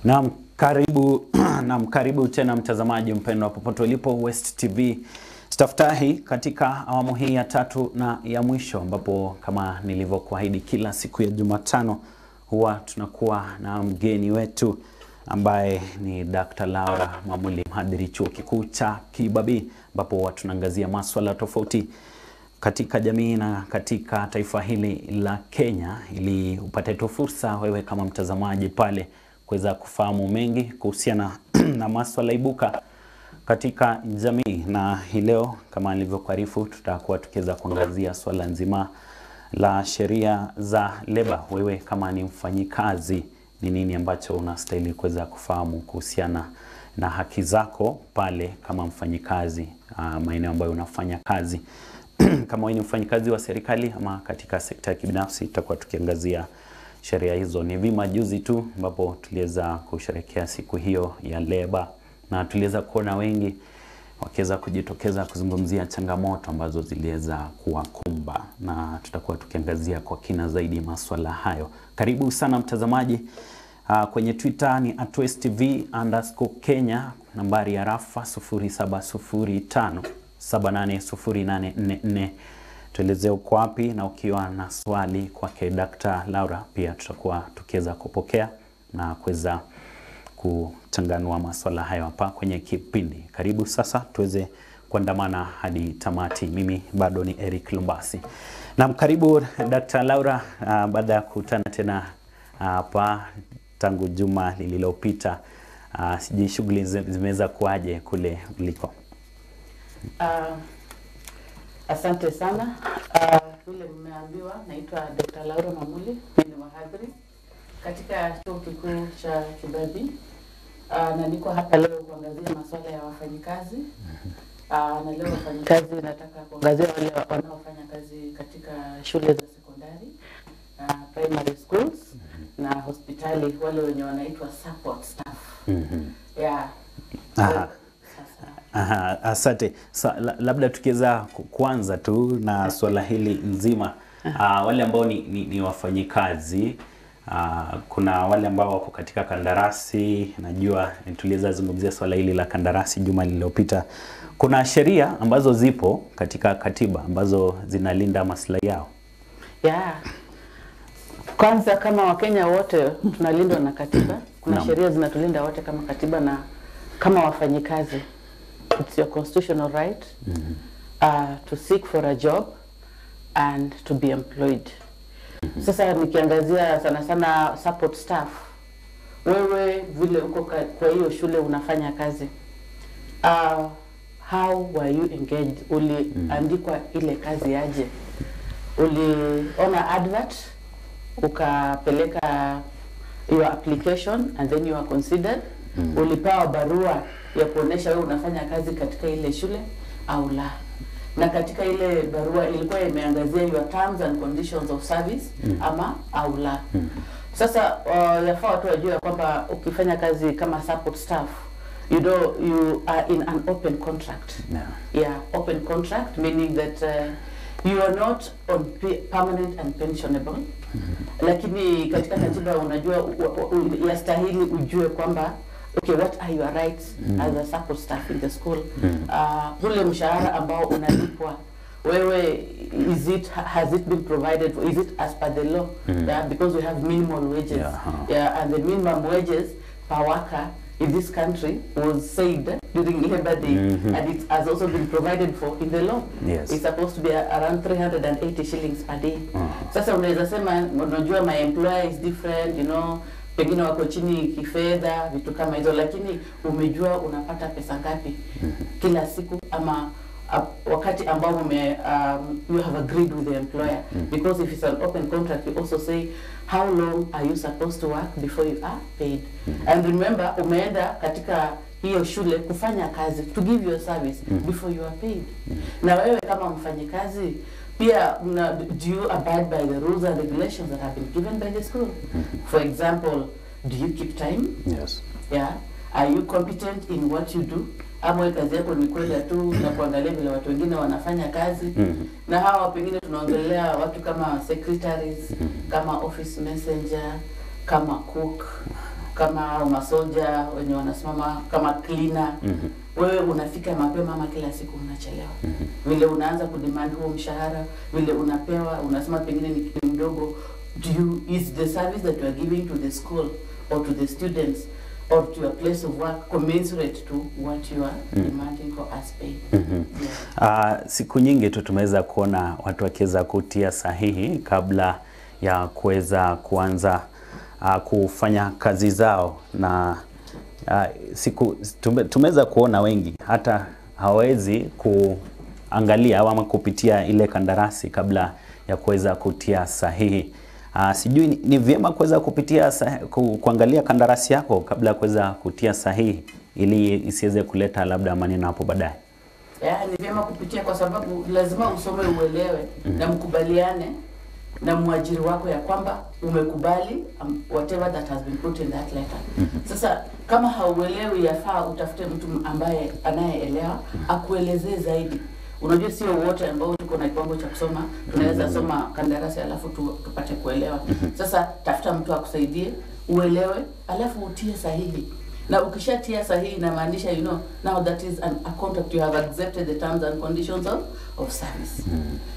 Naam, karibu tena mtazamaji mpendwa popote ulipo West TV. Staftahi katika awamu hii ya tatu na ya mwisho, ambapo kama nilivyokuahidi kila siku ya Jumatano huwa tunakuwa na mgeni wetu ambaye ni Dakta Laura Mhadhiri, chuo kikuu cha Kibabii, ambapo huwa tunaangazia masuala tofauti katika jamii na katika taifa hili la Kenya, ili upate tu fursa wewe kama mtazamaji pale kuweza kufahamu mengi kuhusiana na masuala ibuka katika jamii. Na hii leo kama nilivyokuarifu, tutakuwa tukiweza kuangazia swala nzima la sheria za leba. Wewe kama ni mfanyikazi, ni nini ambacho unastahili kuweza kufahamu kuhusiana na haki zako pale kama mfanyikazi, maeneo ambayo unafanya kazi. Kama wewe ni mfanyikazi wa serikali ama katika sekta ya kibinafsi, tutakuwa tukiangazia sheria hizo. Ni vima juzi tu ambapo tuliweza kusherehekea siku hiyo ya leba, na tuliweza kuona wengi wakiweza kujitokeza kuzungumzia changamoto ambazo ziliweza kuwakumba, na tutakuwa tukiangazia kwa kina zaidi masuala hayo. Karibu sana mtazamaji. Kwenye Twitter ni @westtv_Kenya, nambari ya rafa 0705780844. Tueleze uko wapi, na ukiwa na swali kwake Dakta Laura pia tutakuwa tukiweza kupokea na kuweza kuchanganua masuala hayo hapa kwenye kipindi. Karibu sasa tuweze kuandamana hadi tamati. Mimi bado ni Eric Lumbasi. Na karibu Dakta Laura, baada ya kukutana tena hapa tangu juma lililopita. Sijui shughuli zimeweza kuaje kule uliko? Asante sana. Vile mmeambiwa, naitwa Dakta Laura Mhadhiri, ni mhadhiri katika chuo kikuu cha Kibabii. Na niko hapa leo kuangazia masuala ya wafanyikazi. Na leo wafanyikazi nataka kuangazia wale wanaofanya kazi katika shule za sekondari, primary schools na hospitali, wale wenye wanaitwa support staff. Yeah. Asante. Labda tukiweza kuanza tu na swala hili nzima. Wale ambao ni wafanyikazi, kuna wale ambao wako katika kandarasi. Najua tuliweza zungumzia swala hili la kandarasi juma lililopita. Kuna sheria ambazo zipo katika katiba ambazo zinalinda maslahi yao. Yeah. Kwanza kama Wakenya wote tunalindwa na katiba. Kuna sheria zinatulinda wote kama katiba na kama wafanyikazi. It's your constitutional right to seek for a job and to be employed. Sasa nikiangazia sana sana support staff, wewe vile uko kwa hiyo shule unafanya kazi, how were you engaged? Uliandikwa ile kazi aje? Uliona advert, ukapeleka your application and then you are considered? Ulipewa barua ya kuonesha wewe unafanya kazi katika ile shule au la? Na katika ile barua ilikuwa imeangazia your terms and conditions of service ama au la? Sasa yafaa watu wajue kwamba ukifanya kazi kama support staff, you are in an open contract. Yeah, open contract, meaning that you are not on permanent and pensionable. Lakini katika katiba unajua yastahili ujue kwamba okay, what are your rights as a support staff in the school? Ule mshahara ambao unalipwa wewe, has it been provided for? Is it as per the law? Yeah, because we have minimal wages. Yeah, and the minimum wages per worker in this country was said during Labor Day, and it has also been provided for in the law. Yes. It's supposed to be around 380 shillings per day. Sasa unaweza sema unajua my employer is different, you know, pengine wako chini kifedha, vitu kama hizo, lakini umejua unapata pesa ngapi kila siku ama wakati ambao you have agreed with the employer. Because if it's an open contract, you also say how long are you supposed to work before you are paid. And remember, umeenda katika hiyo shule kufanya kazi, to give your service before you are paid. Na wewe kama mfanyikazi pia, do you abide by the rules and regulations that have been given by the school? For example, do you keep time? Yes. Yeah. Are you competent in what you do? Ama kazi yako ni kwenda tu na kuangalia vile watu wengine wanafanya kazi? Na hawa pengine tunaongelea watu kama secretaries, kama office messenger, kama cook, kama masoja wenye wanasimama kama cleaner. Wewe unafika mapema ama kila siku unachelewa. Vile unaanza kudemand huo mshahara, vile unapewa, unasema pengine ni mdogo. Is the service that you are giving to the school or to the students or to your place of work commensurate to what you are demanding for as pay? Siku nyingi tu tumeweza kuona watu wakiweza kutia sahihi kabla ya kuweza kuanza kufanya kazi zao, na tumeweza kuona wengi hata hawezi kuangalia ama kupitia ile kandarasi kabla ya kuweza kutia sahihi. Sijui ni vyema kuweza kupitia kuangalia kandarasi yako kabla ya kuweza kutia sahihi ili isiweze kuleta labda maneno hapo baadaye. Ni vyema kupitia kwa sababu lazima usome, uelewe na mkubaliane na mwajiri wako ya kwamba umekubali whatever that has been put in that letter. Sasa kama hauelewi, yafaa utafute mtu ambaye anayeelewa akuelezee zaidi. Unajua sio wote ambao tuko na kiwango cha kusoma tunaweza soma kandarasi alafu tupate kuelewa. Sasa tafuta mtu akusaidie uelewe alafu utie sahihi. Na ukishatia sahihi inamaanisha now that is a contract, you have accepted the terms and conditions of service.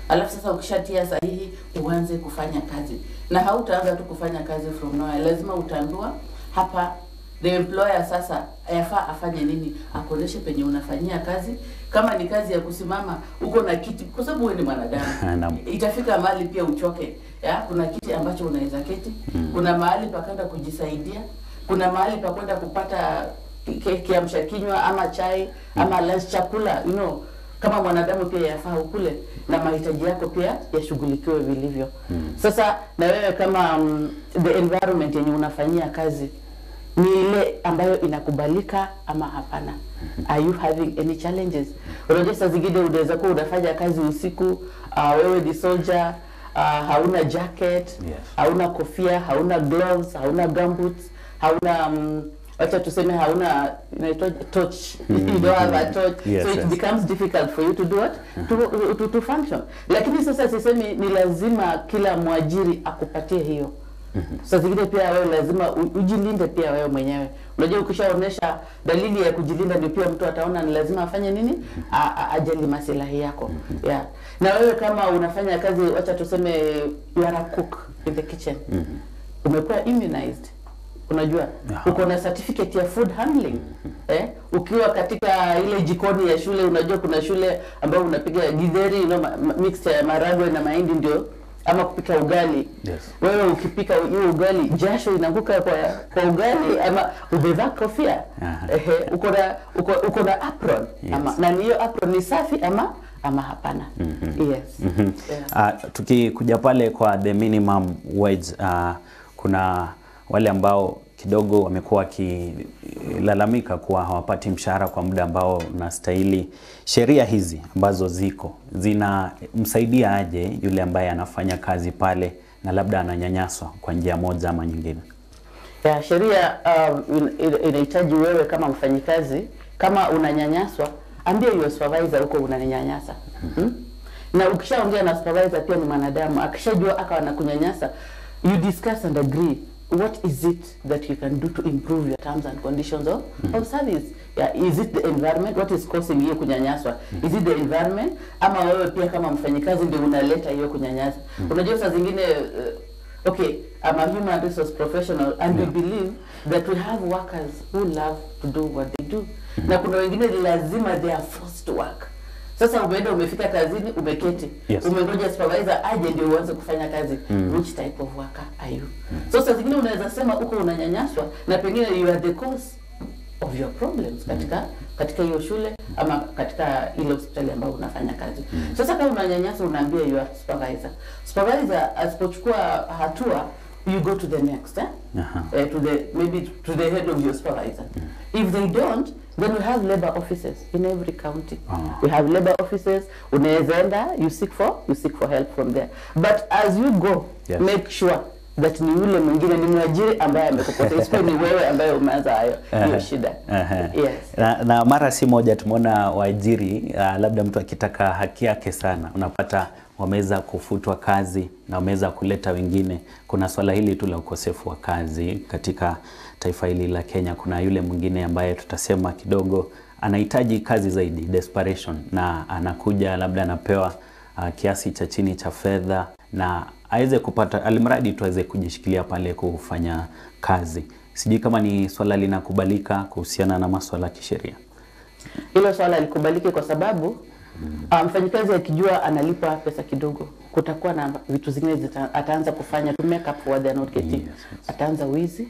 Alafu sasa ukishatia sahihi uanze kufanya kazi. Na hautaanza tu kufanya kazi from nowhere. Lazima utaambiwa hapa the employer sasa yafaa afanye nini, akuoneshe penye unafanyia kazi. Kama ni kazi ya kusimama, uko na kiti kwa sababu wewe ni mwanadamu. Itafika mahali pia uchoke. Kuna kiti ambacho unaweza keti, kuna mahali pa kwenda kujisaidia, kuna mahali pa kwenda kupata kiamsha kinywa ama chai ama lunch, chakula, kama mwanadamu pia yafaa ukule na mahitaji yako pia yashughulikiwe vilivyo. Sasa na wewe kama the environment yenye unafanyia kazi ni ile ambayo inakubalika ama hapana? Are you having any challenges? Unajua saa zingine unaweza kuwa unafanya kazi usiku, wewe ni soldier, hauna jacket, hauna kofia, hauna gloves, hauna gumboots, hauna wacha tuseme hauna torch. You don't have a torch. So it becomes difficult for you to do what? To function. Lakini sasa sisemi ni lazima kila mwajiri akupatie hiyo. Sasa zingine pia wewe lazima ujilinde pia wewe mwenyewe. Unajua ukishaonesha dalili ya kujilinda ndio pia mtu ataona ni lazima afanye nini? Ajali maslahi yako. Na wewe kama unafanya kazi, wacha tuseme you are a cook in the kitchen. Umekuwa immunized. Unajua uko na certificate ya food handling. Ukiwa katika ile jikoni ya shule, unajua kuna shule ambayo unapiga githeri, mixed ya maharagwe na mahindi ndio, ama kupika ugali. Wewe ukipika hiyo ugali, jasho inaanguka kwa ugali ama umevaa kofia. Uko na apron. Na hiyo apron ni safi ama hapana? Tukikuja pale kwa the minimum wage, kuna wale ambao kidogo wamekuwa wakilalamika kuwa hawapati mshahara kwa muda ambao unastahili. Sheria hizi ambazo ziko zinamsaidia aje yule ambaye anafanya kazi pale na labda ananyanyaswa kwa njia moja ama nyingine? Sheria inahitaji wewe kama mfanyikazi, kama unanyanyaswa, ambia your supervisor huko unanyanyasa. Na ukishaongea na supervisor pia ni mwanadamu, akishajua akawa anakunyanyasa, you discuss and agree what is it that you can do to improve your terms and conditions of service. Is it the environment? What is causing hiyo kunyanyaswa? Is it the environment? Ama wewe pia kama mfanyikazi ndio unaleta hiyo kunyanyasa? Unajua saa zingine okay, I'm a human resource professional and we believe that we have workers who love to do what they do. Na kuna wengine lazima they are forced to work. Sasa umeenda umefika kazini umeketi. Umengoja supervisor aje ndio uanze kufanya kazi. Which type of worker are you? So sasa zingine unaweza sema uko unanyanyaswa na pengine you are the cause of your problems katika hiyo shule ama katika ile hospitali ambayo unafanya kazi. Sasa kama unanyanyaswa unaambia your supervisor. Supervisor asipochukua hatua, you go to the next, maybe to the head of your supervisor. If they don't, then we have labor offices in every county. We have labor offices. Unaweza enda, you seek for help from there. But as you go, make sure that ni yule mwingine, ni mwajiri ambaye amekukosa, sio ni wewe ambaye umeanza hiyo shida. Na mara si moja tumeona waajiri, labda mtu akitaka haki yake sana, unapata wameweza kufutwa kazi na wameweza kuleta wengine. Kuna swala hili tu la ukosefu wa kazi katika taifa hili la Kenya kuna yule mwingine ambaye tutasema kidogo anahitaji kazi zaidi, desperation, na anakuja labda anapewa kiasi cha chini cha fedha na aweze kupata, alimradi tu aweze kujishikilia pale kufanya kazi. Sijui kama ni swala linakubalika kuhusiana na masuala ya kisheria. Hilo swala likubaliki kwa sababu mfanyikazi akijua analipa pesa kidogo, kutakuwa na vitu zingine ataanza kufanya to make up for what they are not getting. Ataanza wizi,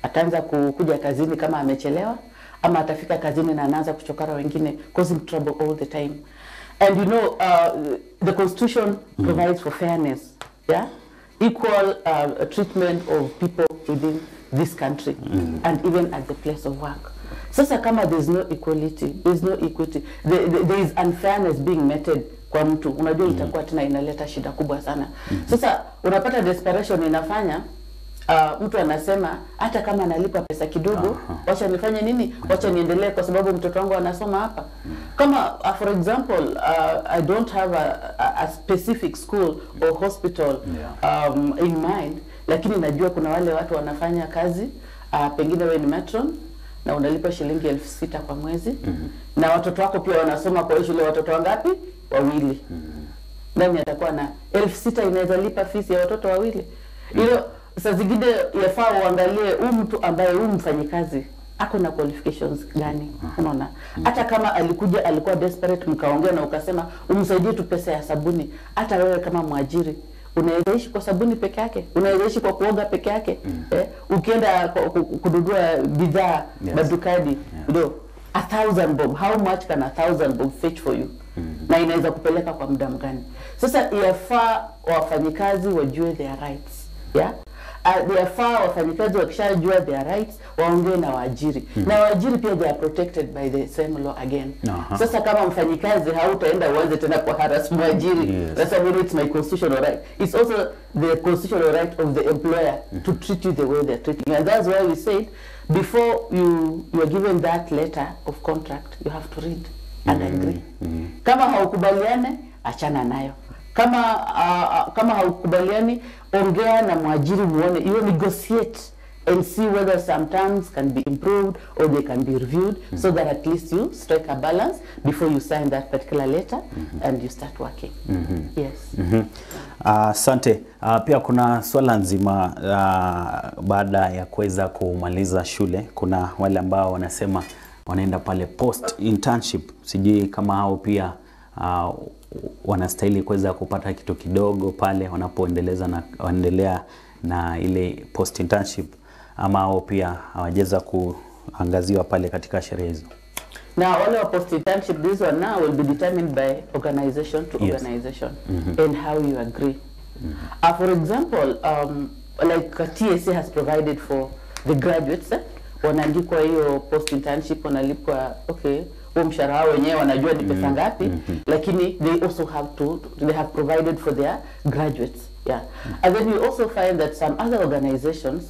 ataanza kuja kazini kama amechelewa, ama atafika kazini na anaanza kuchokara wengine, causing trouble all the time. And you know, the constitution provides for fairness, yeah, equal treatment of people within this country and even at the place of work. Sasa kama there's no equality, there's no equity, there is unfairness being meted kwa mtu, unajua itakuwa tena inaleta shida kubwa sana. Sasa unapata desperation inafanya mtu anasema hata kama analipa pesa kidogo, wacha nifanye nini, wacha niendelee kwa sababu mtoto wangu anasoma hapa. Kama for example, I don't have a specific school or hospital in mind, lakini najua kuna wale watu wanafanya kazi, pengine wewe ni matron na unalipa shilingi 6,000 kwa mwezi, na watoto wako pia wanasoma kwa shule, watoto wangapi? 2. Nani atakuwa na 6,000 inaweza lipa fees ya watoto 2? Hilo saa zingine yafaa uangalie mtu ambaye mfanyikazi ako na qualifications gani, unaona? Hata kama alikuwa desperate, mkaongea na ukasema umsaidie tu pesa ya sabuni, hata wewe kama mwajiri unaweza ishi kwa sabuni peke yake, unaweza ishi kwa kuoga peke yake. Ukienda kununua bidhaa madukani, you know, 1,000 bob, how much can 1,000 bob fetch for you? Na inaweza kupeleka kwa muda mgani? Sasa yafaa wafanyikazi wajue their rights, yeah. Yafaa wafanyikazi wakishajua their rights waongee na waajiri. Na waajiri pia they are protected by the same law again. Sasa kama mfanyikazi hautaenda uanze tena kwa harass mwajiri. That's why it's my constitutional right. It's also the constitutional right of the employer to treat you the way they're treating you. And that's why we said before you are given that letter of contract, you have to read and agree. Kama haukubaliane, achana nayo. Kama haukubaliani, ongea na mwajiri muone, you negotiate and see whether some terms can be improved or they can be reviewed, so that at least you strike a balance before you sign that particular letter and you start working. Yes. Asante. Pia kuna swala nzima baada ya kuweza kumaliza shule, kuna wale ambao wanasema wanaenda pale post internship. Sijui kama hao pia wanastahili kuweza kupata kitu kidogo pale wanapoendelea na ile post internship, ama hao pia hawajeza kuangaziwa pale katika sheria hizo. Now all our post internship, this one now will be determined by organization to organization and how you agree. For example, like TSA has provided for the graduates, wanaandikwa hiyo post internship, wanalipwa mshahara wenyewe wanajua ni pesa ngapi, lakini they also have provided for their graduates, yeah. And then you also find that some other organizations,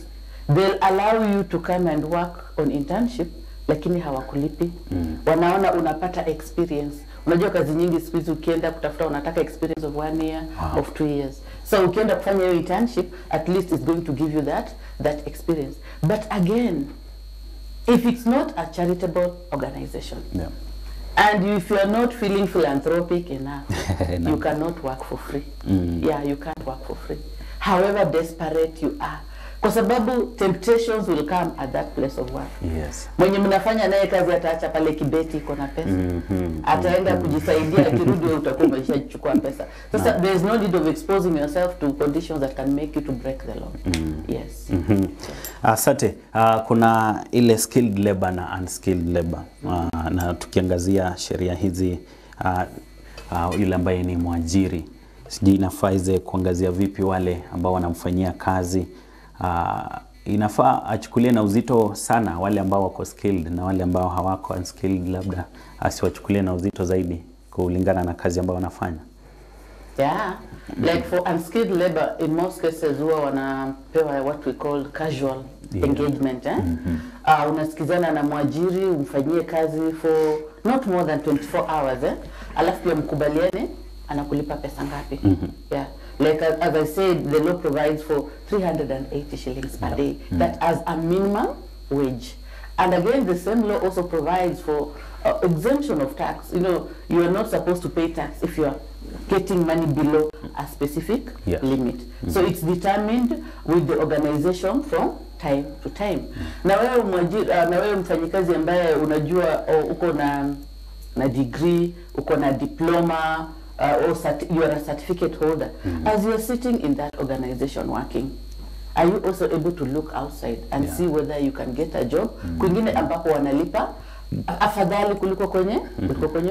they'll allow you to come and work on internship, lakini hawakulipi. Wanaona unapata experience. Unajua kazi nyingi siku hizi ukienda kutafuta unataka experience of 1 year, of 2 years. So ukienda kufanya hiyo internship, at least it's going to give you that experience. But again, if it's not a charitable organization, and if you are not feeling philanthropic enough, you cannot work for free. Yeah, you can't work for free. However desperate you are, kwa sababu temptations will come at that place of work. Yes. Mwenye mnafanya naye kazi ataacha pale kibeti iko na pesa. Ataenda kujisaidia, akirudi utakuwa umeshachukua pesa. Sasa there is no need of exposing yourself to conditions that can make you to break the law. Yes. Asante. Kuna ile skilled labor na unskilled labor. Na tukiangazia sheria hizi, yule ambaye ni mwajiri, sijui inafaa ize kuangazia vipi wale ambao wanamfanyia kazi. Inafaa achukulie na uzito sana wale ambao wako skilled, na wale ambao hawako unskilled labda asiwachukulie na uzito zaidi kulingana na kazi ambayo wanafanya. Yeah, like for unskilled labor, in most cases huwa wanapewa what we call casual engagement. Unasikizana na mwajiri, umfanyie kazi for not more than 24 hours. Alafu pia mkubaliane anakulipa pesa ngapi. Yeah. Like as I said, the law provides for 380 shillings per day. That as a minimum wage. And again, the same law also provides for exemption of tax. You know, you are not supposed to pay tax if you are getting money below a specific limit. So it's determined with the organization from time to time. Na wewe mwajiri, na wewe mfanyikazi ambaye unajua uko na degree, uko na diploma, or you are a certificate holder, as you are sitting in that organization working, are you also able to look outside and see whether you can get a job kwingine ambapo wanalipa afadhali kuliko kwenye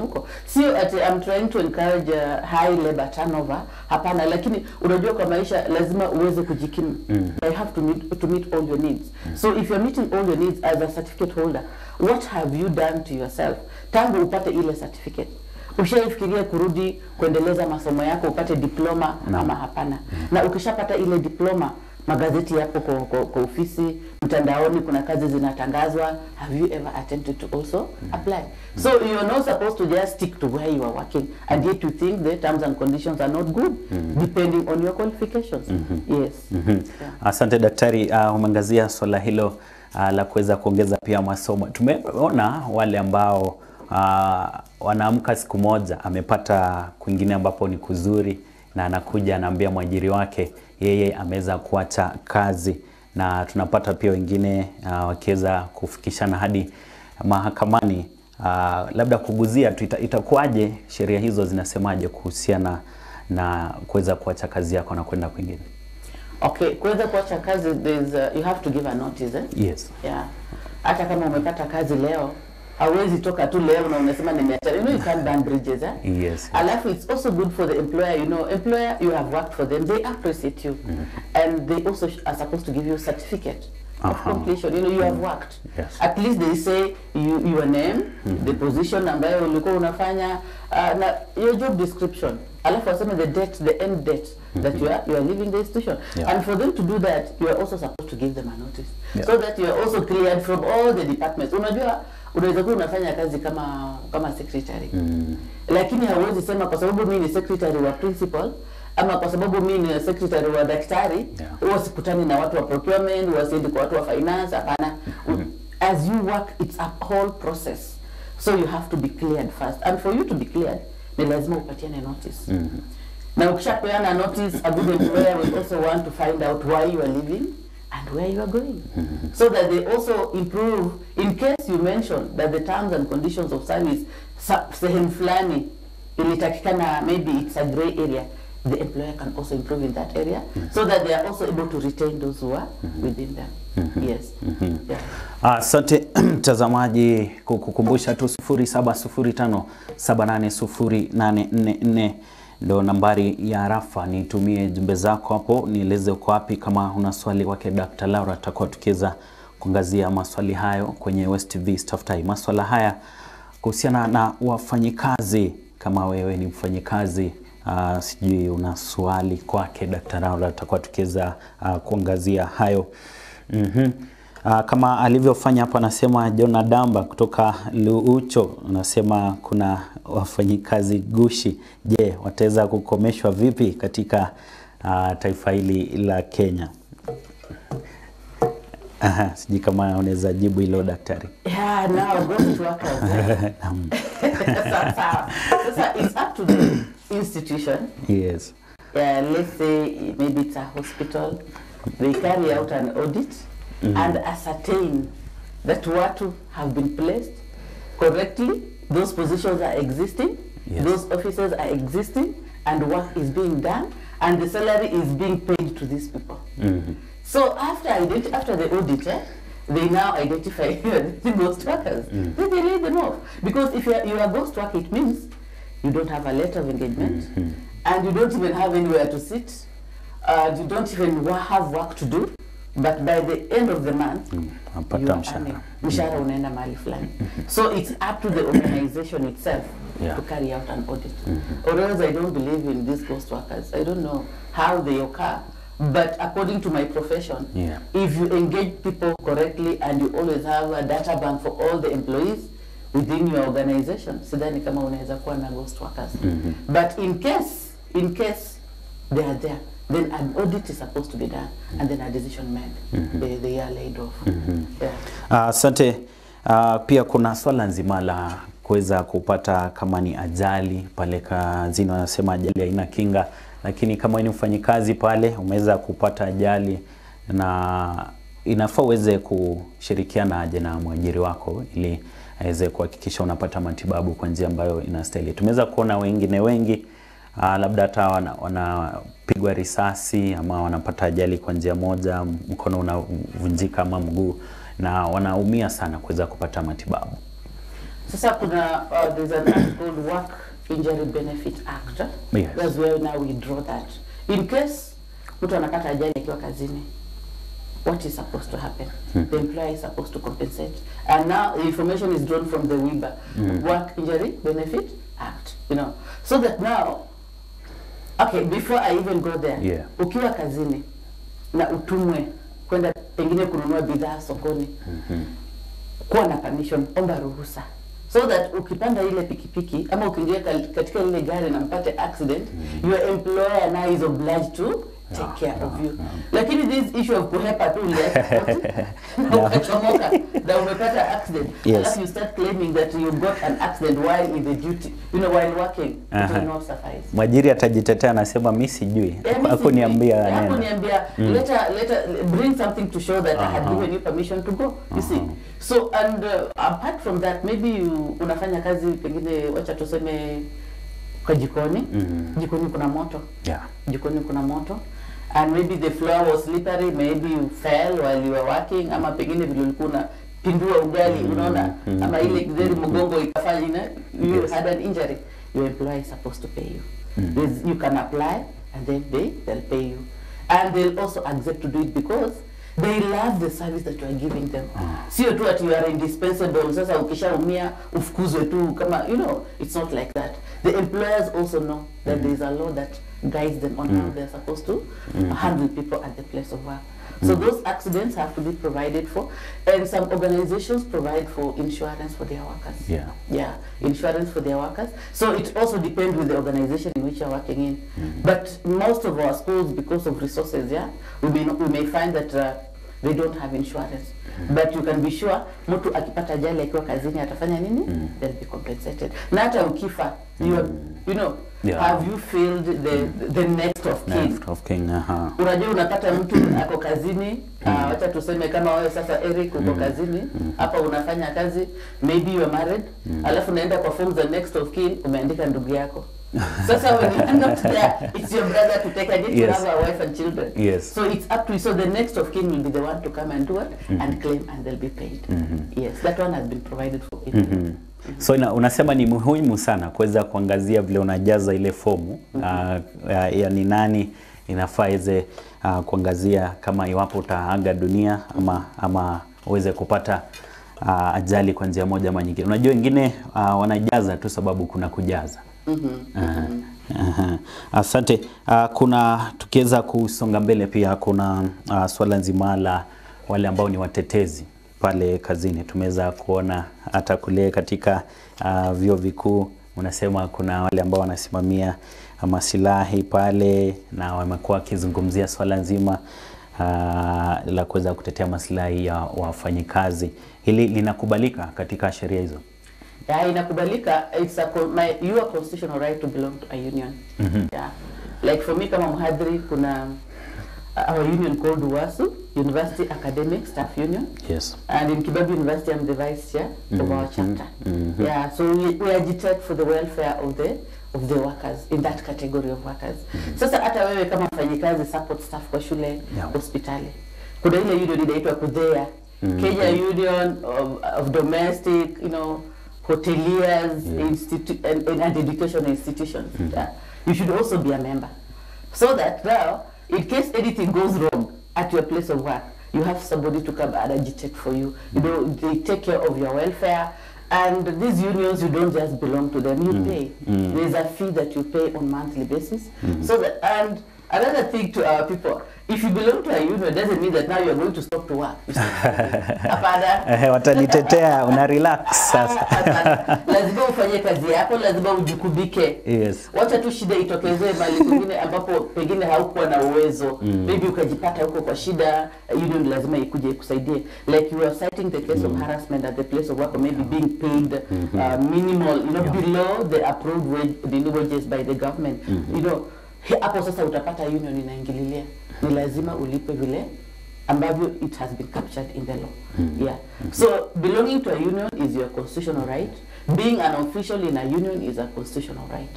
huko? Sio ati I'm trying to encourage a high labor turnover, hapana, lakini unajua kwa maisha lazima uweze kujikimu. I have to meet all your needs. So if you're meeting all your needs as a certificate holder, what have you done to yourself tangu upate ile certificate? Ushaifikiria kurudi kuendeleza masomo yako upate diploma ama hapana? Na ukishapata ile diploma, magazeti yapo kwa ofisi, mtandaoni kuna kazi zinatangazwa, have you ever attempted to also apply? So you are not supposed to just stick to where you are working, and yet you think the terms and conditions are not good, depending on your qualifications. Yes. Asante daktari, umeangazia swala hilo la kuweza kuongeza pia masomo. Tumeona wale ambao wanaamka siku moja amepata kwingine ambapo ni kuzuri, na anakuja anaambia mwajiri wake yeye ameweza kuacha kazi, na tunapata pia wengine wakiweza kufikishana hadi mahakamani. Labda kuguzia tu itakuwaje, sheria hizo zinasemaje kuhusiana na kuweza kuacha kazi yako na kwenda kwingine? Okay, kuweza kuacha kazi, you have to give a notice, eh? Yes. Yeah. Hata kama umepata kazi leo, hawezi toka tu leo na unasema nimeacha. You know, you can't burn bridges, eh? Yes. Alafu, it's also good for the employer. You know, employer, you have worked for them, they appreciate you, and they also are supposed to give you a certificate of completion. You know, you have worked. Yes. At least they say your name, the position ambayo ulikuwa unafanya, na your job description. Alafu waseme the end date that you are leaving the institution. And for them to do that, you are also supposed to give them a notice, so that you are also cleared from all the departments. Unajua, unaweza kuwa unafanya kazi kama secretary, lakini hauwezi sema kwa sababu mimi ni secretary wa principal, ama kwa sababu mimi ni secretary wa daktari, usikutani na watu wa procurement, usiende kwa watu wa finance, hapana. As you work, it's a whole process. So you have to be cleared first. And for you to be cleared, ni lazima upatiane notice. Na ukishapeana notice, a good employer will also want to find out why you are leaving and where you are going, so that they also improve. In case you mention that the terms and conditions of service sehemu fulani ilitakikana, maybe it's a gray area, the employer can also improve in that area, so that they are also able to retain those who are within them. Yes. Asante mtazamaji, kukukumbusha tu 0705780844 ndo nambari ya rafa. Nitumie jumbe zako hapo, nieleze uko wapi. Kama una swali wake Dakta Laura, tutakuwa tukiweza kuangazia maswali hayo kwenye West TV Staff Time. Maswala haya kuhusiana na wafanyikazi. Kama wewe ni mfanyikazi, sijui una swali kwake Dakta Laura, tutakuwa tukiweza kuangazia hayo. Kama alivyofanya hapa, anasema Jona Damba kutoka Luucho, anasema kuna wafanyikazi gushi. Je, wataweza kukomeshwa vipi katika taifa hili la Kenya? Sijui kama unaweza jibu hilo daktari. Yeah, now ghost workers. So it's up to the institution. Yes. Let's say maybe it's a hospital. They carry out an audit and ascertain that watu have been placed correctly, those positions are existing, those officers are existing, and work is being done, and the salary is being paid to these people. So after the audit, they now identify the ghost workers. Then they lay them off. Because if you are ghost work, it means you don't have a letter of engagement, and you don't even have anywhere to sit, you don't even have work to do. But by the end of the month, you are earning. Mshahara unaenda mahali fulani. So it's up to the organization itself to carry out an audit. Or else I don't believe in these ghost workers. I don't know how they occur. But according to my profession, if you engage people correctly and you always have a data bank for all the employees within your organization, sidhani kama unaweza kuwa na ghost workers. But in case they are there, then an audit is supposed to be done, and then a decision made. They are laid off. Yeah. Asante. Pia kuna swala nzima la kuweza kupata kama ni ajali pale kazini. Wanasema ajali haina kinga, lakini kama ni mfanyikazi pale umeweza kupata ajali, na inafaa uweze kushirikiana aje na mwajiri wako ili aweze kuhakikisha unapata matibabu kwa njia ambayo inastahili. Tumeweza kuona wengine wengi labda hata wanapigwa risasi ama wanapata ajali kwa njia moja, mkono unavunjika ama mguu, na wanaumia sana kuweza kupata matibabu. Sasa kuna there's an act called Work Injury Benefit Act. Yes. That's where now we draw that. In case mtu anapata ajali akiwa kazini, what is supposed to happen? The employer is supposed to compensate. And now the information is drawn from the WIBA, Work Injury Benefit Act. You know, so that now, okay, before I even go there, ukiwa kazini na utumwe kwenda pengine kununua bidhaa sokoni, kuwa na permission, omba ruhusa. So that ukipanda ile pikipiki ama ukiingia katika ile gari na mpate accident, your employer now is obliged to take care of you. Lakini this issue of kuhepa tu na ukachomoka na umepata accident, and you start claiming that you got an accident while in the duty, you know, while working, it will not suffice. Mwajiri atajitetea anasema mimi sijui. Hakuniambia neno. Hakuniambia, later bring something to show that I had given you permission to go. You see. So and apart from that, maybe you unafanya kazi pengine, wacha tuseme kwa jikoni. Jikoni kuna moto. Jikoni kuna moto. And maybe the floor was slippery, maybe you fell while you were working, ama pengine vile ulikuwa unapindua ugali, unaona, ama ile gari mgongo ikafanya, you had an injury. Your employer is supposed to pay you. You can apply, and then they'll pay you. And they'll also accept to do it because they love the service that you are giving them. Sio tu that you are indispensable, sasa ukishaumia ufukuzwe tu kama, you know, it's not like that. The employers also know that there is a law that guides them on how they're supposed to handle people at the place of work. So those accidents have to be provided for, and some organizations provide for insurance for their workers. Insurance for their workers. So it also depends with the organization in which you're working in. But most of our schools, because of resources, we may find that they don't have insurance. But you can be sure, mtu akipata ajali akiwa kazini atafanya nini? They'll be compensated. Na hata ukifa, you know, have you filled the next of kin? Next of kin, Unajua unapata mtu ako kazini, wacha tuseme kama wewe sasa Eric uko kazini, hapa unafanya kazi, maybe you are married, alafu unaenda kwa form the next of kin, umeandika ndugu yako. Sasa when you are not there, it's your brother to take. I need to have a wife and children. So it's up to you. So the next of kin will be the one to come and do it and claim, and they'll be paid. Yes, that one has been provided for people. So unasema ni muhimu sana kuweza kuangazia vile unajaza ile fomu ya ni nani inafaa iweze kuangazia kama iwapo utaaga dunia ama uweze kupata ajali kwa njia moja ama nyingine. Unajua wengine wanajaza tu sababu kuna kujaza. Asante. Kuna tukiweza kusonga mbele pia kuna swala nzima la wale ambao ni watetezi pale kazini. Tumeweza kuona hata kule katika vyuo vikuu, unasema kuna wale ambao wanasimamia maslahi pale, na wamekuwa wakizungumzia swala nzima la kuweza kutetea maslahi ya wafanyikazi. Hili linakubalika katika sheria hizo? Inakubalika. It's your constitutional right to belong to a union. Like for me kama Mhadhiri, kuna our union called UASU, University Academic Staff Union. And in Kibabii University, I'm the vice chair of our chapter. So we agitate for the welfare of the workers in that category of workers. Sasa hata wewe kama mfanyikazi support staff kwa shule, hospitali, kuna ile union inaitwa KUDHEA, Kenya Union of Domestic, you know, hoteliers, and educational institutions. You should also be a member, so that now, in case anything goes wrong at your place of work, you have somebody to come and agitate for you. You know, they take care of your welfare. And these unions, you don't just belong to them, you pay. There's a fee that you pay on monthly basis. So that, and another thing to our people, if you belong to a union, doesn't mean that now you are going to stop to work. Hapana. Watanitetea, una relax sasa. Lazima ufanye kazi yako, lazima ujikubike. Yes. Wacha tu shida itokezee mahali kwingine ambapo pengine haukuwa na uwezo. Maybe ukajipata huko kwa shida, union lazima ikuje ikusaidie. Like you are citing the case of harassment at the place of work, or maybe being paid minimal, you know, below the approved wages by the government. You know, hapo sasa utapata union inaingililia. Ni lazima ulipe vile ambavyo it has been captured in the law. Yeah. So belonging to a union is your constitutional right. Being an official in a union is a constitutional right.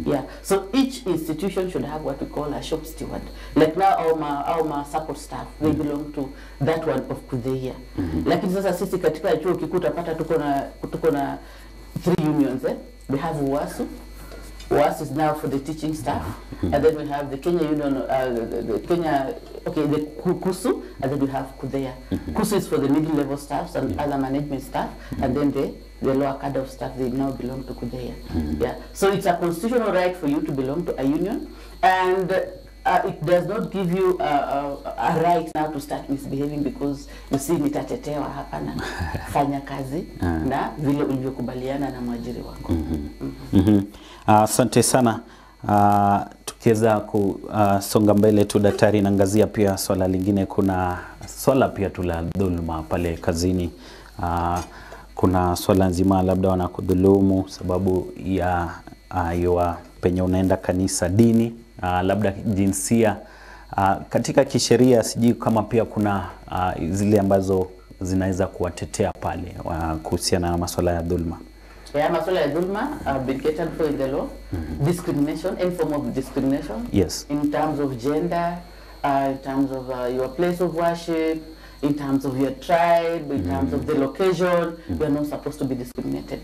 Yeah. So each institution should have what we call a shop steward. Like now our support staff, they belong to that one of Kudheia. Lakini sasa sisi katika chuo kikuu utapata tuko na 3 unions. We have UASU. UASU is now for the teaching staff, and then we have the Kenya Union, the KUSU, and then we have Kudheia. KUSU is for the middle level staffs and other management staff, and then the lower cadre of staff, they now belong to Kudheia. Yeah. So it's a constitutional right for you to belong to a union, and it does not give you a right now to start misbehaving because you see nitatetewa hapa na fanya kazi na vile ulivyokubaliana na mwajiri wako. Asante sana. Tukiweza kusonga mbele tu, daktari, naangazia pia swala lingine. Kuna swala pia tu la dhuluma pale kazini. Kuna swala nzima labda wanakudhulumu sababu ya penye unaenda kanisa, dini, labda jinsia. Katika kisheria sijui kama pia kuna zile ambazo zinaweza kuwatetea pale kuhusiana na masuala ya dhuluma. Yeah, masuala ya dhulma have been catered for in the law. Discrimination, any form of discrimination. Yes. In terms of gender, in terms of your place of worship, in terms of your tribe, in terms of the location, you are not supposed to be discriminated.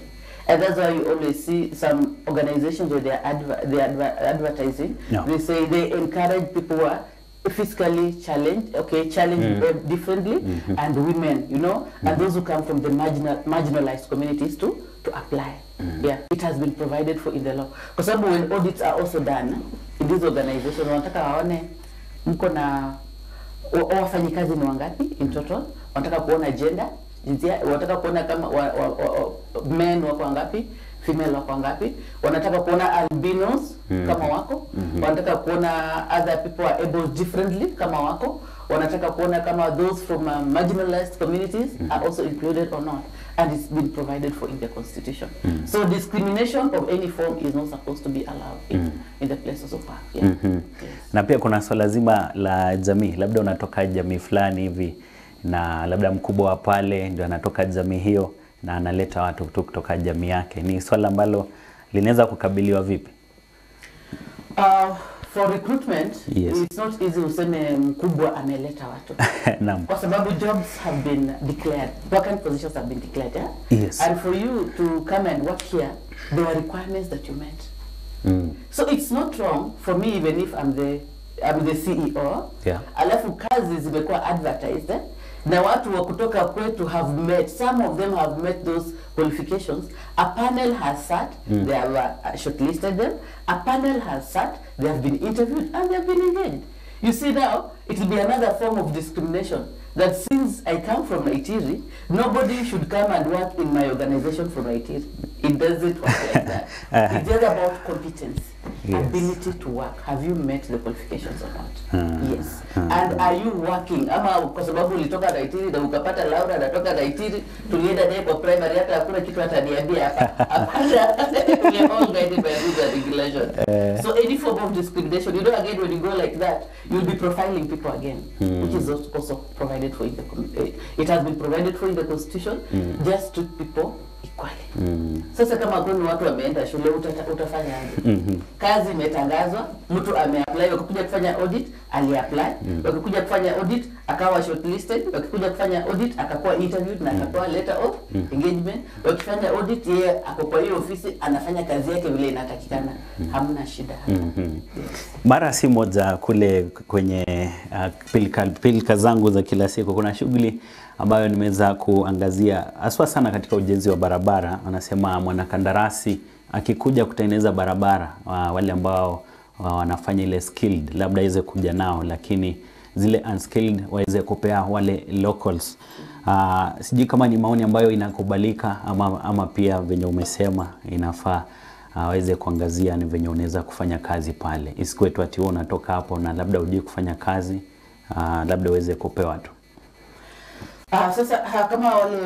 And that's why you always see some organizations where they are advertising. No. They say they encourage people who are physically challenged, challenged differently, and women, you know, and those who come from the marginalized communities to apply. Yeah, it has been provided for in the law. Because when audits are also done in these organizations, wanataka waone mko na wafanyikazi ni wangapi in total, wanataka kuona gender, jinsia, wanataka kuona kama men wako wangapi, female wako wangapi, wanataka kuona albinos kama wako, wanataka kuona other people are able differently kama wako, wanataka kuona kama those from marginalized communities are also included or not, and it's been provided for in the constitution. So discrimination of any form is not supposed to be allowed in the places of work. Yeah. Yes. Na pia kuna swala zima la jamii, labda unatoka jamii fulani hivi na labda mkubwa wa pale ndio anatoka jamii hiyo na analeta watu kutoka jamii yake. Ni swala ambalo linaweza kukabiliwa vipi? For recruitment, yes, it's not easy useme mkubwa ameleta watu. Kwa sababu jobs have been declared, vacant positions have been declared. Yeah? Yes. And for you to come and work here, there are requirements that you met. So it's not wrong for me, even if I'm the CEO. Yeah. Alafu kazi zimekuwa advertised. Na watu wa kutoka kwetu have met, some of them have met those qualifications. A panel has sat, they have shortlisted them. A panel has sat, they have been interviewed, and they have been engaged. You see now, it will be another form of discrimination. That since I come from Naitiri, nobody should come and work in my organization from Naitiri. It doesn't work like that. It's just about competence, ability to work. Have you met the qualifications or not? Yes. And are you working? Ama kwa sababu ulitoka Naitiri na ukapata Laura anatoka Naitiri, tulienda naye kwa primary hata hakuna kitu ataniambia hapa. Hapana, we are all guided by rules and regulations. So any form of discrimination, you know, again when you go like that, you'll be profiling people again, which is also provided for in the it has been provided for in the constitution. Just treat people equally. Sasa kama kuna watu wameenda shule utafanya aje? Kazi imetangazwa, mtu ameapply, wakikuja kufanya audit, aliapply, wakikuja kufanya audit, akawa shortlisted, wakikuja kufanya audit, akakuwa interviewed na akapewa letter of engagement, wakifanya audit yeye ako kwa hiyo ofisi anafanya kazi yake vile inatakikana. Hamna shida. Mara si moja kule kwenye pilika zangu za kila siku kuna shughuli ambayo nimeweza kuangazia haswa sana katika ujenzi wa barabara. Wanasema mwanakandarasi akikuja kutengeneza barabara, wale ambao wanafanya ile skilled labda iweze kuja nao, lakini zile unskilled waweze kupea wale locals. Sijui kama ni maoni ambayo inakubalika ama pia venye umesema inafaa waweze kuangazia ni venye unaweza kufanya kazi pale. Isikuwe tu ati unatoka hapo na labda hujui kufanya kazi, labda uweze kupewa tu. Sasa kama wale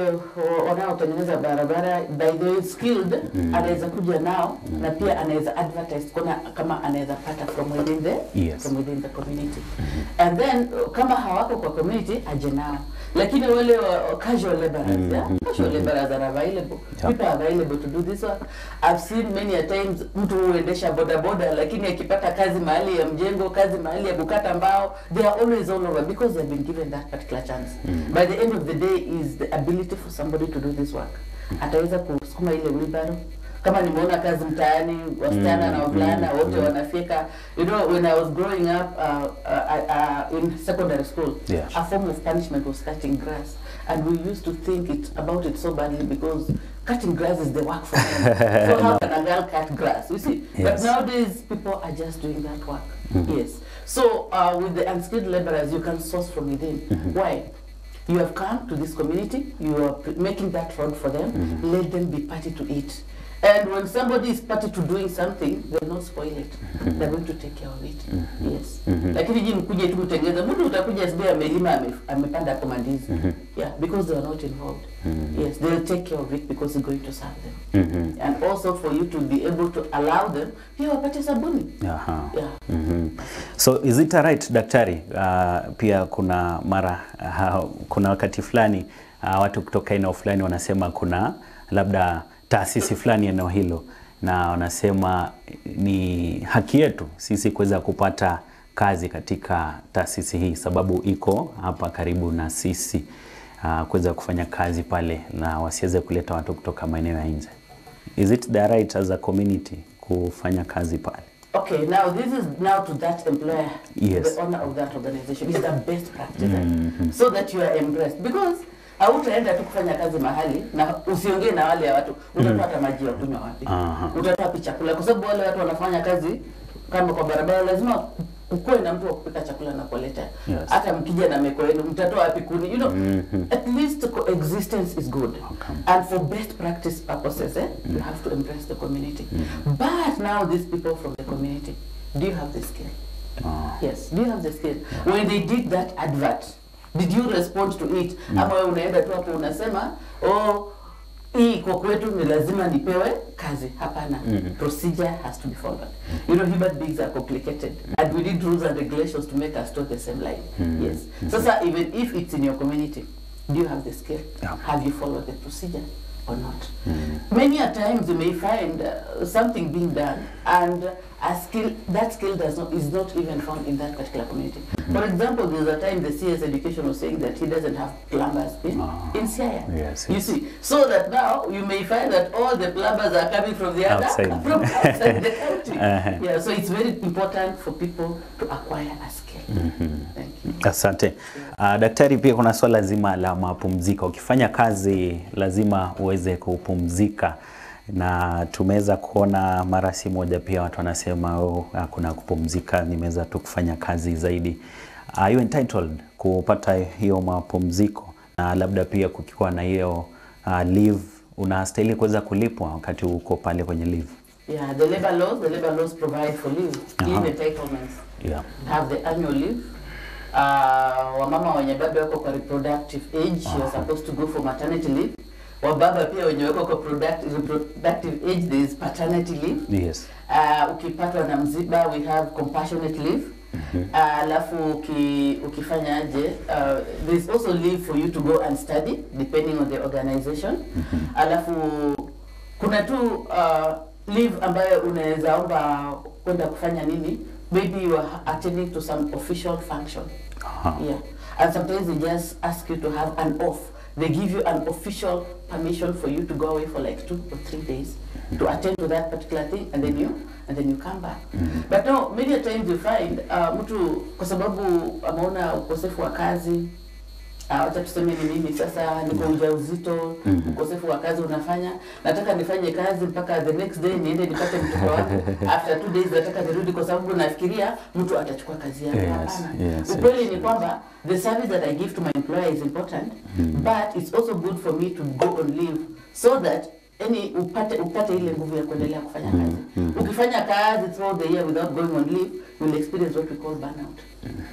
wanaotengeneza barabara, by the way skilled, anaweza kuja nao na pia anaweza advertise kama anaweza pata from within the community. And then kama hawako kwa community aje nao. Lakini wale casual laborers, casual laborers are available. People are available to do this work. I've seen many a times mtu huendesha boda lakini akipata kazi mahali ya mjengo, kazi mahali ya kukata mbao, they are always all over because they've been given that particular chance. By the end of the day is the ability for somebody to do this work. Ataweza kusukuma ile wheelbarrow. Kama nimeona kazi mtaani, wasichana na wavulana wote wanafika. You know, when I was growing up in secondary school, a form of punishment was cutting grass, and we used to think about it so badly because cutting grass is the work for them. So how can a girl cut grass? You see, but nowadays people are just doing that work. Yes. So with the unskilled laborers, you can source from within. Why? You have come to this community, you are making that road for them, let them be party to it. And when somebody is party to doing something, they will not spoil it. They're going to take care of it. Yes. Lakini jini mkuje tu mtengeza, mtu utakuja asibia amelima amepanda kwa mandizi. Yeah, because they are not involved. Yes, they will take care of it because it's going to serve them. And also for you to be able to allow them, pia wapate sabuni. So is it right, daktari? Pia kuna mara, kuna wakati fulani, watu kutoka eneo fulani wanasema kuna labda taasisi fulani eneo hilo, na wanasema ni haki yetu sisi kuweza kupata kazi katika taasisi hii sababu iko hapa karibu na sisi, kuweza kufanya kazi pale na wasiweze kuleta watu kutoka maeneo ya nje. Is it the right as a community kufanya kazi pale? Okay, now this is now to that employer, the owner of that organization. It's the best practice so that you are embraced, because hautaenda tu kufanya kazi mahali na usiongee na wale watu, utapata maji ya kunywa wapi, utapata chakula, kwa sababu wale watu wanafanya kazi kama kwa barabara, lazima ukue na mtu wa kupika chakula na kuleta. Hata mkija na meko yenu mtatoa wapi kuni, you know. At least coexistence is good. And for best practice purposes, you have to embrace the community. But now these people from the community, do you have the skill? Yes, do you have the skill? When they did that advert, did you respond to it? Ama wewe unaenda tu hapo unasema, hii kwa kwetu ni lazima nipewe kazi. Hapana. Procedure has to be followed. You know, human beings are complicated and we need rules and regulations to make us to the same line. Yes. So even if it's in your community, do you have the skill? Have you followed the procedure or not? Many a times you may find something being done and that skill is not even found in that particular community. For example, there's a time the CS education was saying that he doesn't have plumbers in Syria. You see, so that now you may find that all the plumbers are coming from the outside the country. Yeah, so it's very important for people to acquire a skill. Thank you. Asante. Daktari, pia kuna swala zima la mapumziko. Ukifanya kazi lazima uweze kupumzika. Na tumeweza kuona mara si moja pia watu wanasema hakuna kupumzika, nimeweza tu kufanya kazi zaidi. Are you entitled kupata hiyo mapumziko? Na labda pia kukikuwa na hiyo leave, unastahili kuweza kulipwa wakati uko pale kwenye leave? Yeah, the labor laws provide for leave, leave entitlements. Have the annual leave. Wamama wenye bado wako kwa reproductive age, you're supposed to go for maternity leave. Wababa pia wenye wako kwa reproductive age, there is paternity leave. Yes. Ukipatwa na mziba, we have compassionate leave. Alafu ukifanyaje, there is also leave for you to go and study depending on the organization. Alafu kuna tu leave ambayo unaweza omba kwenda kufanya nini, maybe you are attending to some official function. Yeah. And sometimes they just ask you to have an off. They give you an official permission for you to go away for like 2 or 3 days to attend to that particular thing, and then you come back. But no, many times you find mtu kwa sababu ameona ukosefu wa kazi, Acha tuseme ni mimi sasa niko ujauzito, ukosefu wa kazi unafanya, nataka nifanye kazi mpaka the next day niende nipate mtoto wangu. After 2 days nataka nirudi kwa sababu nafikiria mtu atachukua kazi yangu. Hapana. Ukweli ni kwamba the service that I give to my employer is important, but it's also good for me to go on leave so that upate ile nguvu ya kuendelea kufanya kazi. Ukifanya kazi throughout the year without going on leave, you will experience what we call burnout.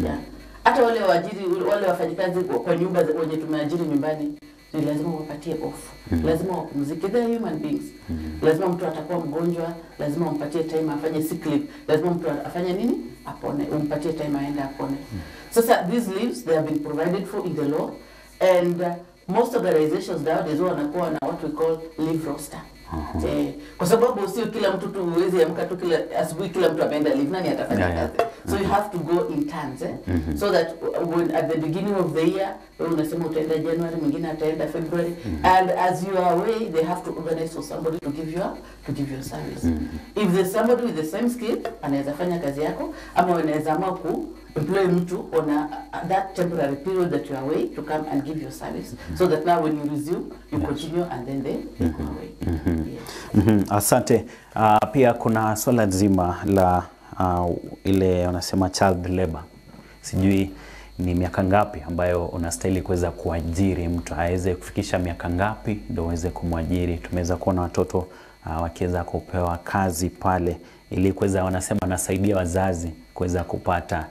Yeah. Hata wale waajiri, wale wafanyikazi kwa nyumba wenye tumeajiri nyumbani, ni lazima wapatie off. Lazima wapumzike, they are human beings. Lazima mtu atakuwa mgonjwa, lazima umpatie time afanye sick leave. Lazima mtu afanye nini? Apone, umpatie time aende apone. Sasa these leaves they have been provided for in the law, and most organizations nowadays wanakuwa na what we call leave roster. Kwa sababu sio kila mtu tu uweze amka tu kila asubuhi kila mtu ameenda leave, nani atafanya kazi? So you have to go in turns, so that when at the beginning of the year unasema utaenda January, mwingine ataenda February, and as you are away they have to organize for somebody to give you service. If there's somebody with the same skill anaweza fanya kazi yako, ama unaweza amua ku employ mtu on that temporary period that you are away to come and give your service, so that now when you resume you continue and then they go away. Asante. Pia kuna swala zima la ile wanasema child labor. Sijui ni miaka ngapi ambayo unastahili kuweza kuajiri mtu, aweze kufikisha miaka ngapi ndio uweze kumwajiri. Tumeweza kuona watoto wakiweza kupewa kazi pale ili kuweza wanasema nasaidia wazazi kuweza kupata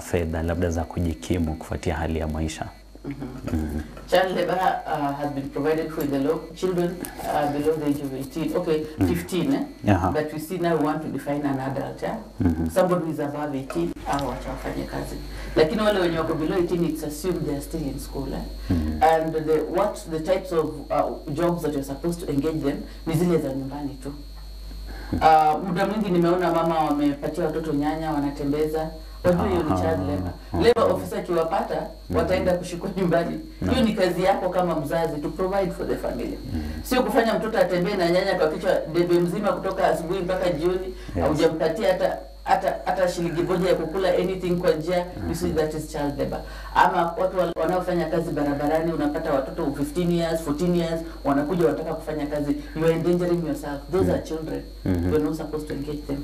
fedha labda za kujikimu kufuatia hali ya maisha. Child labor has been provided for the law. Children below the age of 18, okay, 15, but we see now we want to define an adult, somebody who is above 18 au wafanye kazi. Lakini wale wenye wako below 18, it's assumed they are still in school, and the types of jobs that you're supposed to engage them ni zile za nyumbani tu. Muda mwingi nimeona mama wamepatia watoto nyanya wanatembeza. Wajua hiyo ni child labor. Labor officer kiwapata, wataenda kushikwa nyumbani. Hiyo ni kazi yako kama mzazi to provide for the family. Sio kufanya mtoto atembee na nyanya kwa kichwa debe mzima kutoka asubuhi mpaka jioni, hujampatia hata shilingi moja ya kukula anything kwa njia. You see, that is child labor. Ama watu wanaofanya kazi barabarani, unapata watoto 15 years, 14 years wanakuja wanataka kufanya kazi. You are endangering yourself. Those are children. You are not supposed to engage them.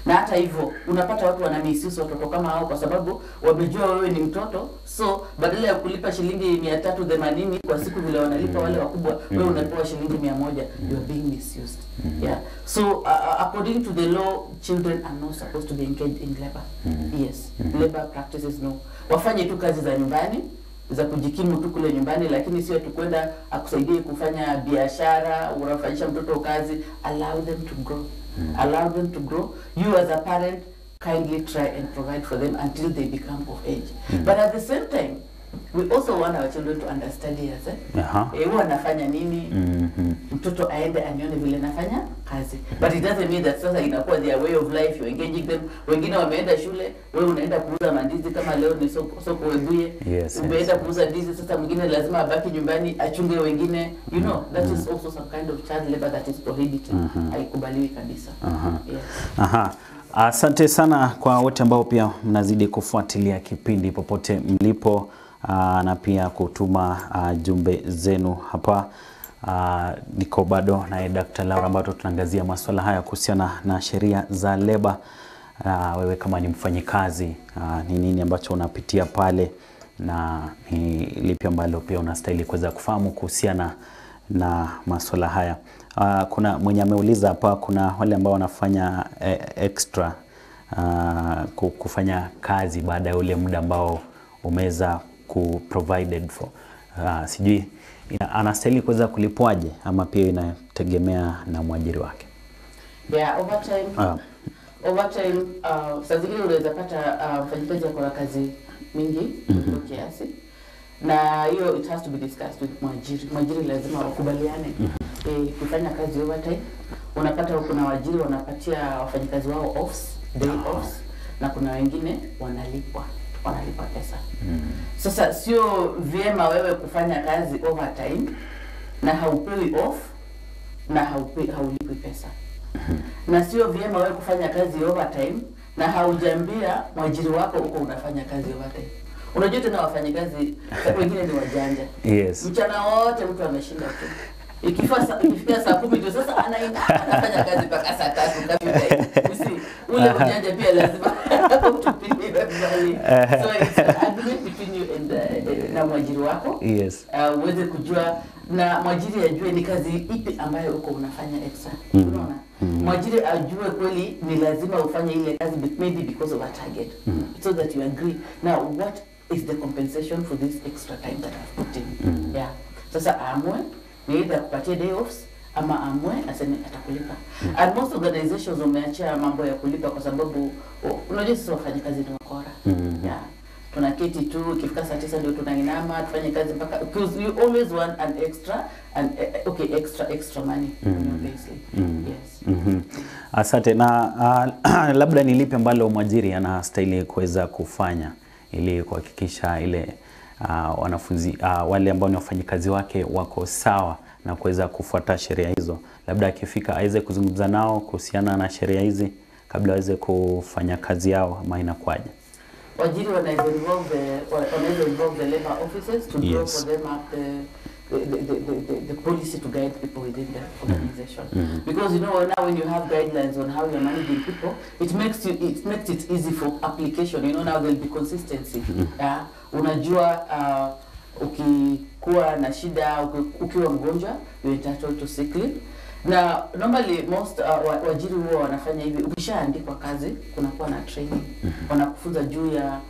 Na hata hivyo unapata watu wanamisusi watoto kama hao kwa sababu wamejua wewe ni mtoto, so badala ya kulipa shilingi 380 kwa siku vile wanalipa wale wakubwa, wewe unapewa shilingi 100. You are being misused. Yeah. So according to the law, children are not supposed to be engaged in labor. Yes. Labor practices no. Wafanye tu kazi za nyumbani za kujikimu tu kule nyumbani, lakini sio tukwenda akusaidie kufanya biashara, unafanyisha mtoto kazi. Allow them to grow. Allow them to grow. You as a parent kindly try and provide for them until they become of age. But at the same time, we also want our children to understand yes. Wanafanya nini? Mtoto aende anione vile nafanya kazi. But it doesn't mean that sasa inakuwa their way of life, you engaging them. Wengine wameenda shule, wewe unaenda kuuza mandizi kama leo ni soko Webuye. Umeenda kuuza ndizi, sasa mwingine lazima abaki nyumbani achunge wengine. You know, that is also some kind of child labor that is prohibited. Haikubaliwi kabisa. Asante sana kwa wote ambao pia mnazidi kufuatilia kipindi popote mlipo, na pia kutuma jumbe zenu hapa. Niko bado na Dakta Laura ambapo tunaangazia masuala haya kuhusiana na sheria za leba. Wewe kama ni mfanyikazi, ni nini ambacho unapitia pale, na ni lipi ambalo pia unastahili kuweza kufahamu kuhusiana na masuala haya. Kuna mwenye ameuliza hapa, kuna wale ambao wanafanya extra kufanya kazi baada ya ule muda ambao umeweza provided for. Sijui anastahili kuweza kulipwaje, ama pia inategemea na mwajiri wake? Yeah, overtime saa zingine unaweza pata mfanyikazi ako na kazi mingi kwa kiasi, na hiyo it has to be discussed with mwajiri. Mwajiri lazima wakubaliane kufanya kazi overtime. Unapata kuna waajiri wanapatia wafanyikazi wao offs, day offs, na kuna wengine wanalipwa pesa. Sasa sio vyema wewe kufanya kazi overtime na haupewi off na haulipwi pesa. Na sio vyema wewe kufanya kazi overtime na haujambia mwajiri wako uko unafanya kazi overtime. Unajua tena wafanyikazi wengine ni wajanja. Yes. Mchana wote mtu ameshinda tu. Ikifika saa 10 ndio sasa anafanya kazi mpaka saa 3 kabisa. Ule ujanja pia lazima tupime vizuri. So it's an agreement between you and na mwajiri wako. Yes. Uweze kujua na mwajiri ajue ni kazi ipi ambayo uko unafanya extra. Unaona? Mwajiri ajue kweli ni lazima ufanye ile kazi maybe because of a target. So that you agree. Now what is the compensation for this extra time that I've put in? Yeah. Sasa amwe ni either kupatia day offs ama amwe aseme atakulipa. And most organizations wameachia mambo ya kulipa kwa sababu unajua sisi wafanyikazi ni wakora. Yeah. Tunaketi tu ikifika saa 9 ndio tunainama tufanye kazi mpaka because you always want an extra and extra money on your payslip. Yes. Asante. Na labda ni lipi ambalo mwajiri anastahili kuweza kufanya ili kuhakikisha ile wanafunzi wale ambao ni wafanyikazi wake wako sawa na kuweza kufuata sheria hizo? Labda akifika aweze kuzungumza nao kuhusiana na sheria hizi kabla aweze kufanya kazi yao, ama inakuaje? Wajiri wanaweza involve the labor officers to draw for them up the policy to guide people within the organization. Because you know now when you have guidelines on how you're managing people, it makes it easy for application. You know now there'll be consistency. Unajua ukikuwa na shida, ukiwa mgonjwa, you're entitled to sick leave. Na normally most wajiri huwa wanafanya hivi, ukishaandikwa kazi kunakuwa na training. Wanakufunza juu ya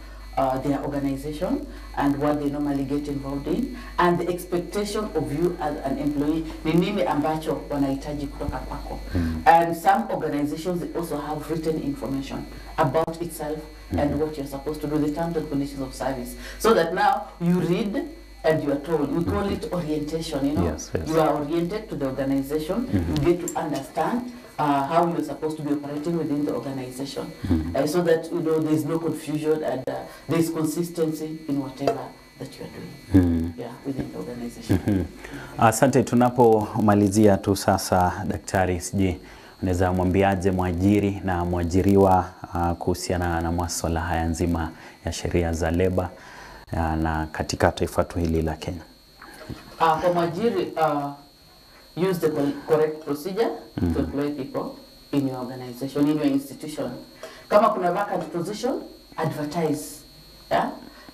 their organization and what they normally get involved in and the expectation of you as an employee, ni nini ambacho wanahitaji kutoka kwako. And some organizations they also have written information about itself and what you're supposed to do, the terms and conditions of service, so that now you read and you are told. We call it orientation, you know. Yes. You are oriented to the organization. You get to understand how you're supposed to be operating within the organization, so that you know there's no confusion and there's consistency in whatever that you are doing within the organization. Asante. Tunapomalizia tu sasa, daktari, sije unaweza mwambiaje mwajiri na mwajiriwa kuhusiana na masuala haya nzima ya sheria za leba na katika taifa hili la Kenya? For mwajiri, use the correct procedure to employ people in your organization, in your institution. Kama kuna vacant position, advertise.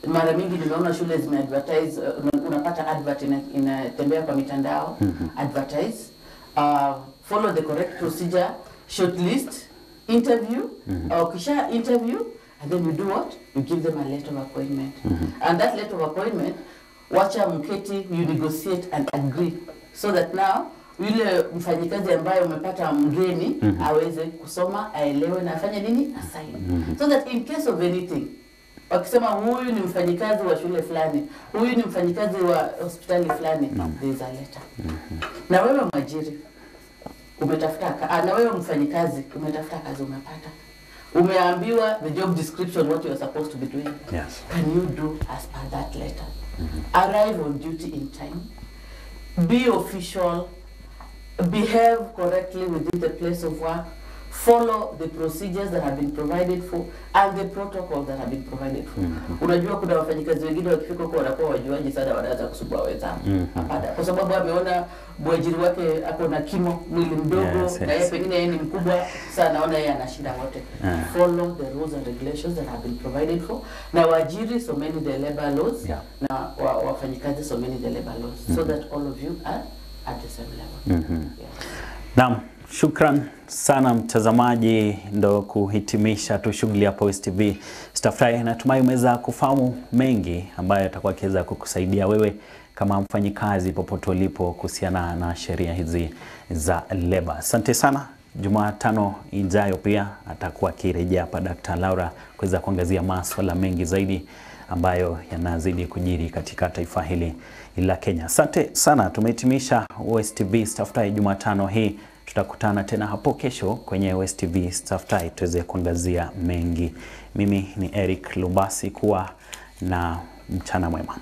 Mara mingi nimeona shule zimeadvertise, unapata advert inatembea kwa mitandao, advertise. Follow the correct procedure, shortlist, interview, kisha interview, and then you do what? You give them a letter of appointment. And that letter of appointment, wacha mketi, you negotiate and agree. So that now, yule mfanyikazi ambaye umepata mgeni, aweze kusoma, aelewe na afanye nini? Assign. So that in case of anything, wakisema huyu ni mfanyikazi wa shule fulani, huyu ni mfanyikazi wa hospitali fulani, there is a letter. Na wewe mwajiri, umetafuta, na wewe mfanyikazi, umetafuta kazi umepata. Umeambiwa the job description, what you are supposed to be doing. Yes. Can you do as per that letter? Arrive on duty in time. Be official. Behave correctly within the place of work. Follow the procedures that have been provided for and the protocol that have been provided for. Unajua kuna wafanyikazi wengine wakifika kwa wanakuwa wajuaji sana, wanaanza kusumbua wenzao. Kwa sababu ameona mwajiri wake ako na kimo, mwili mdogo, na yeye pengine yeye ni mkubwa sana, naona yeye anashinda wote. Follow the rules and regulations that have been provided for. Na wajiri so many the labor laws, na wafanyikazi so many the labor laws, so that all of you are at the same level. Naam. Shukran sana mtazamaji, ndo kuhitimisha tu shughuli hapa West TV. Staftai, natumai umeweza kufahamu mengi ambayo yatakuwa kiweza kukusaidia wewe kama mfanyikazi popote ulipo kuhusiana na sheria hizi za leba. Asante sana. Jumatano ijayo pia atakuwa kirejea hapa Dakta Laura kuweza kuangazia masuala mengi zaidi ambayo yanazidi kujiri katika taifa hili la Kenya. Asante sana. Tumehitimisha West TV Staftai Jumatano hii. Tutakutana tena hapo kesho kwenye West TV Staftai tuweze kuangazia mengi. Mimi ni Eric Lumbasi, kuwa na mchana mwema.